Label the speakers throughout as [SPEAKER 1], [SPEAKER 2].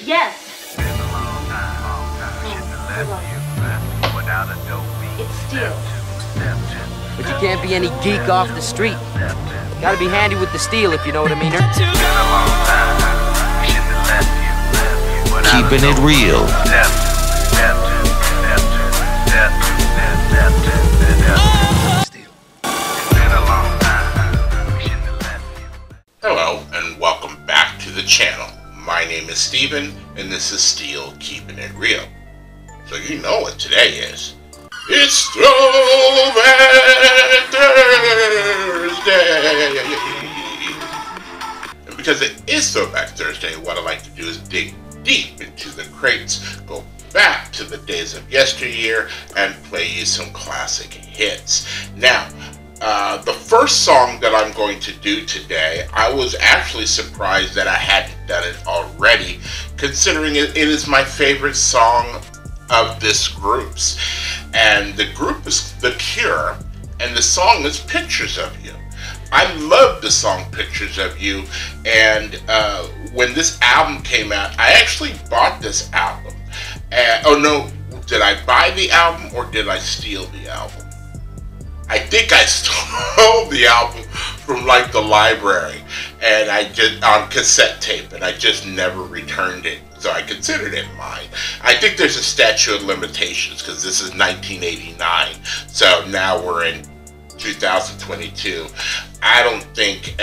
[SPEAKER 1] Yes. It's steel.
[SPEAKER 2] But you can't be any geek off the street. Gotta be handy with the steel, if you know what I mean.
[SPEAKER 3] Keeping it real.
[SPEAKER 4] Hello and welcome back to the channel. My name is Steven and this is Steel Keeping It Real. So you know what today is. It's Throwback Thursday! And because it is Throwback Thursday, what I like to do is dig deep into the crates, go back to the days of yesteryear, and play you some classic hits. Now, the first song that I'm going to do today, I was actually surprised that I hadn't done it already, considering it is my favorite song of this group's. And the group is The Cure, and the song is Pictures of You. I love the song Pictures of You, and when this album came out, I actually bought this album. Oh no, did I buy the album or did I steal the album? I think I stole the album from like the library, and I did on cassette tape, and I just never returned it. So I considered it mine. I think there's a statute of limitations because this is 1989. So now we're in 2022. I don't think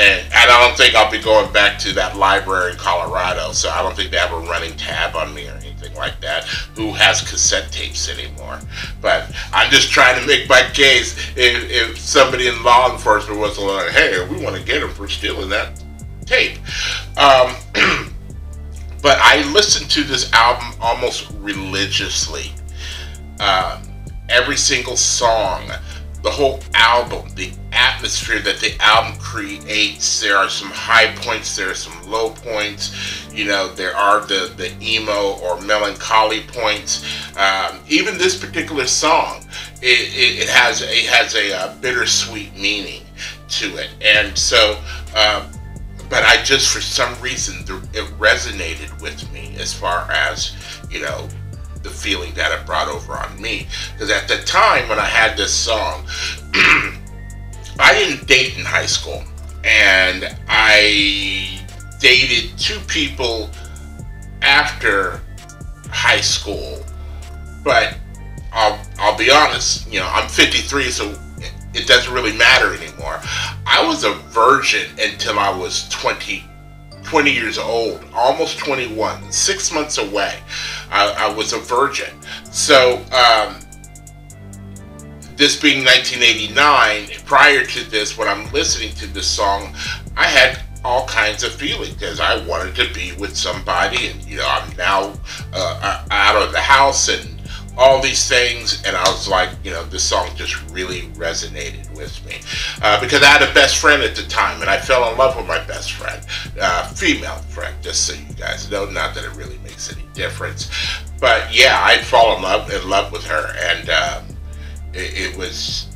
[SPEAKER 4] I'll be going back to that library in Colorado. So I don't think they have a running tab on me or anything like that. Who has cassette tapes anymore? But I'm just trying to make my case. If somebody in law enforcement was like, "Hey, we want to get him for stealing that tape." But I listened to this album almost religiously. Every single song, the whole album, the atmosphere that the album creates. There are some high points, there are some low points. You know, there are the emo or melancholy points. Even this particular song, it has a bittersweet meaning to it. And so, but I just, for some reason, it resonated with me as far as, you know, the feeling that it brought over on me. Because at the time when I had this song, I didn't date in high school. And I dated two people after high school. But I'll be honest, you know, I'm 53, so it doesn't really matter anymore. I was a virgin until I was 20 years old, almost 21, 6 months away. I was a virgin. So, this being 1989, prior to this, when I'm listening to this song, I had all kinds of feelings because I wanted to be with somebody, and you know, I'm now out of the house and all these things, and I was like, you know, this song just really resonated with me. Because I had a best friend at the time, and I fell in love with my best friend, female friend, just so you guys know, not that it really makes any difference. But yeah, I'd fallen in love with her, and it was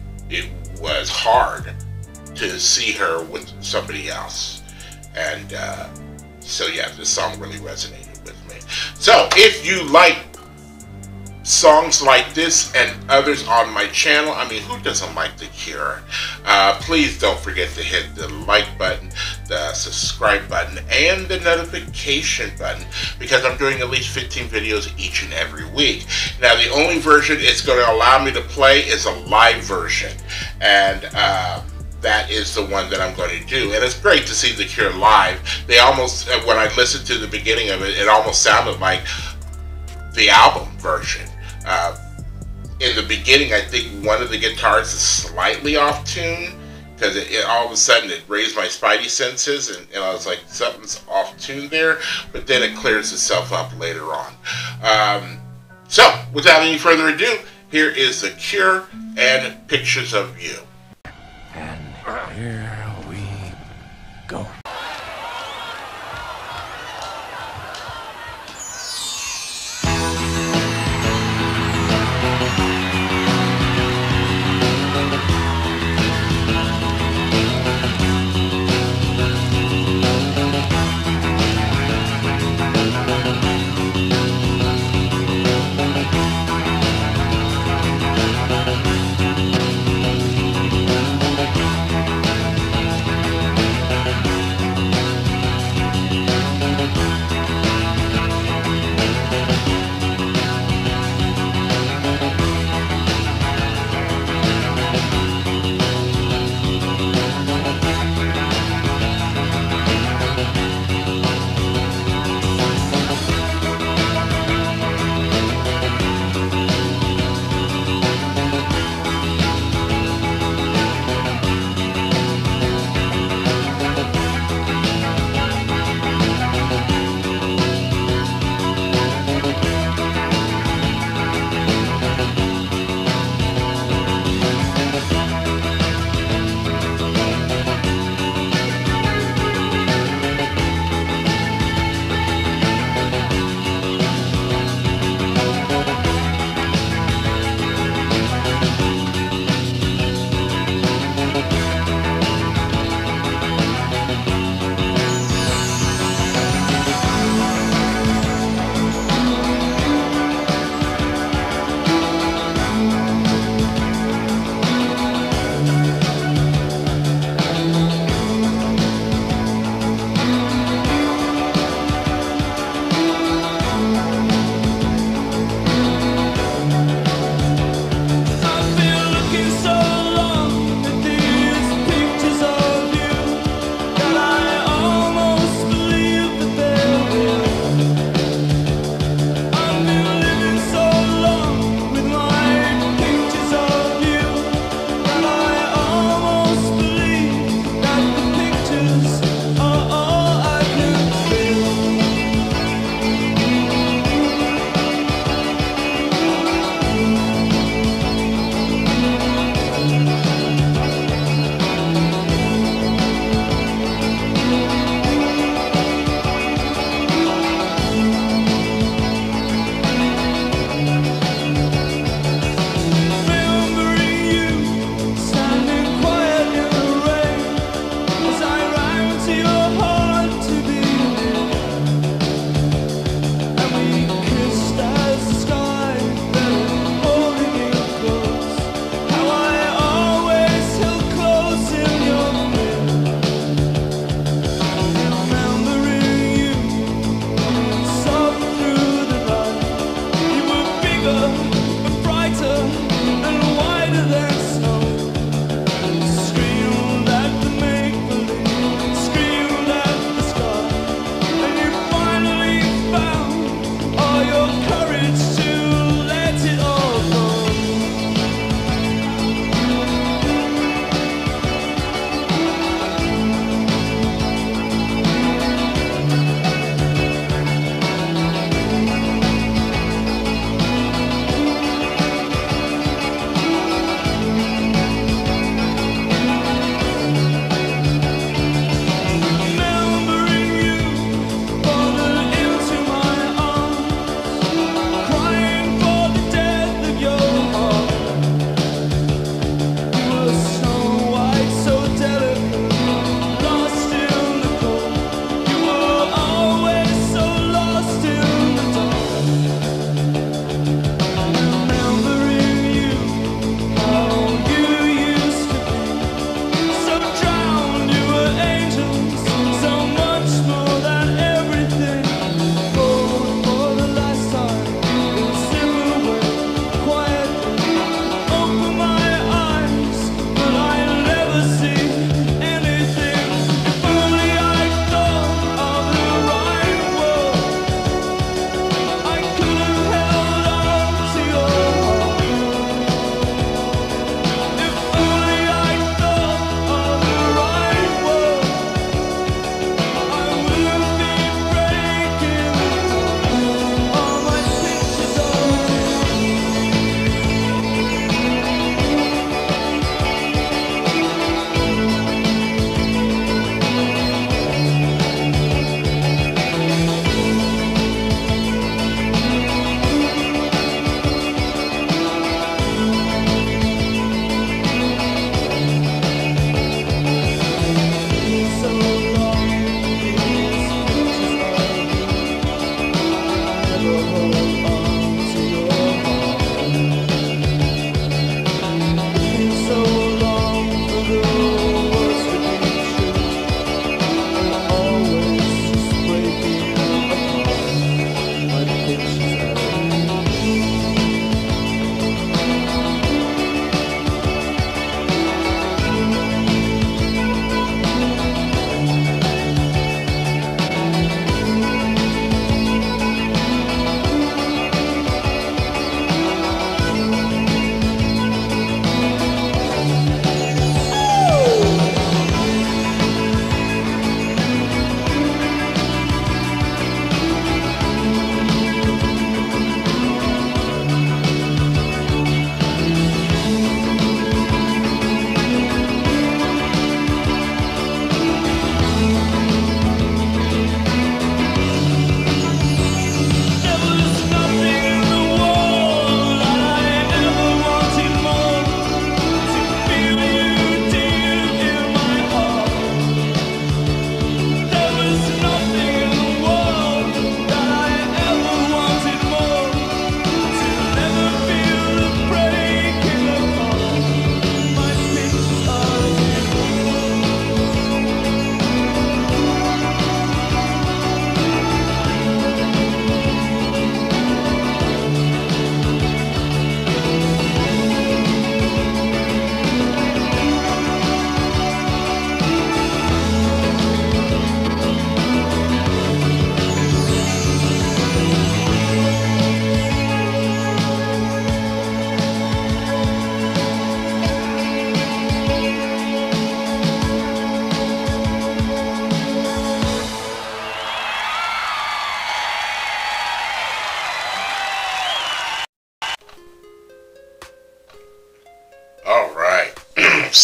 [SPEAKER 4] hard to see her with somebody else. And so yeah, this song really resonated with me. So if you like songs like this and others on my channel, I mean, who doesn't like The Cure? Please don't forget to hit the like button, the subscribe button, and the notification button, because I'm doing at least 15 videos each and every week. Now, the only version it's going to allow me to play is a live version, and that is the one that I'm going to do. And it's great to see The Cure live. They almost, when I listened to the beginning of it, it almost sounded like the album version. In the beginning, I think one of the guitars is slightly off tune, because it all of a sudden it raised my spidey senses, and I was like, something's off tune there, but then it clears itself up later on. So, without any further ado, here is The Cure and Pictures of You.
[SPEAKER 3] And here we go.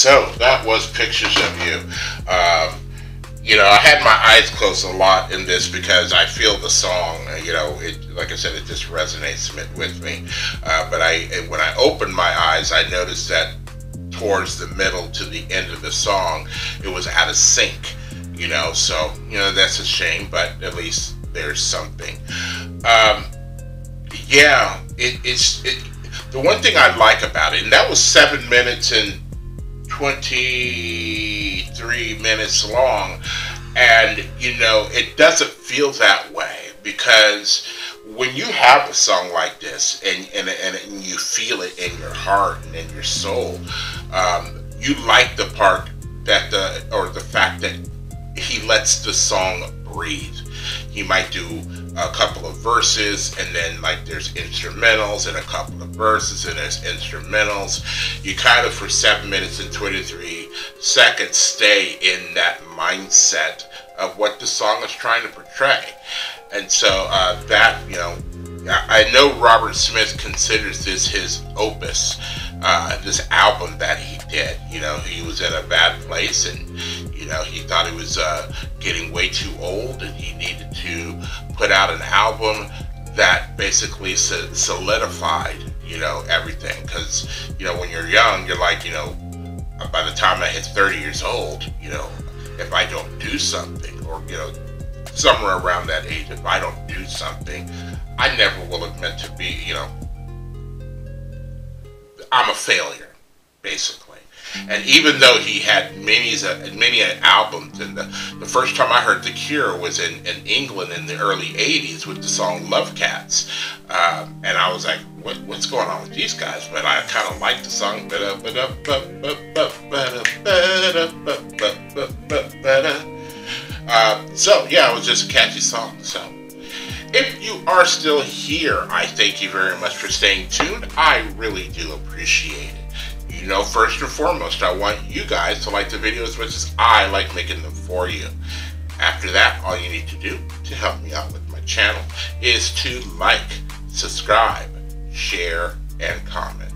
[SPEAKER 4] so that was Pictures of You. You know, I had my eyes closed a lot in this because I feel the song, you know, it, like I said, it just resonates with me. But when I opened my eyes, I noticed that towards the middle to the end of the song, it was out of sync, you know, so, you know, that's a shame, but at least there's something. Yeah, it's the one thing I like about it, and that was 7 minutes and 23 minutes long, and you know, it doesn't feel that way, because when you have a song like this and you feel it in your heart and in your soul, you like the part that the fact that he lets the song breathe. He might do a couple of verses, and then like there's instrumentals, and a couple of verses, and there's instrumentals. You kind of, for 7 minutes and 23 seconds, stay in that mindset of what the song is trying to portray. And so that, you know, I know Robert Smith considers this his opus, this album that he did. You know, he was in a bad place, and you know, he thought he was getting way too old, and he needed to put out an album that basically solidified, you know, everything. Because, you know, when you're young, you're like, you know, by the time I hit 30 years old, you know, if I don't do something, or, you know, somewhere around that age, if I don't do something, I never will have meant to be, you know, I'm a failure, basically. And even though he had many albums, and the first time I heard The Cure was in England in the early 80s with the song Love Cats. And I was like, what's going on with these guys? But I kind of liked the song. So, yeah, it was just a catchy song. So, if you are still here, I thank you very much for staying tuned. I really do appreciate it. You know, first and foremost, I want you guys to like the video as much as I like making them for you. After that, all you need to do to help me out with my channel is to like, subscribe, share, and comment.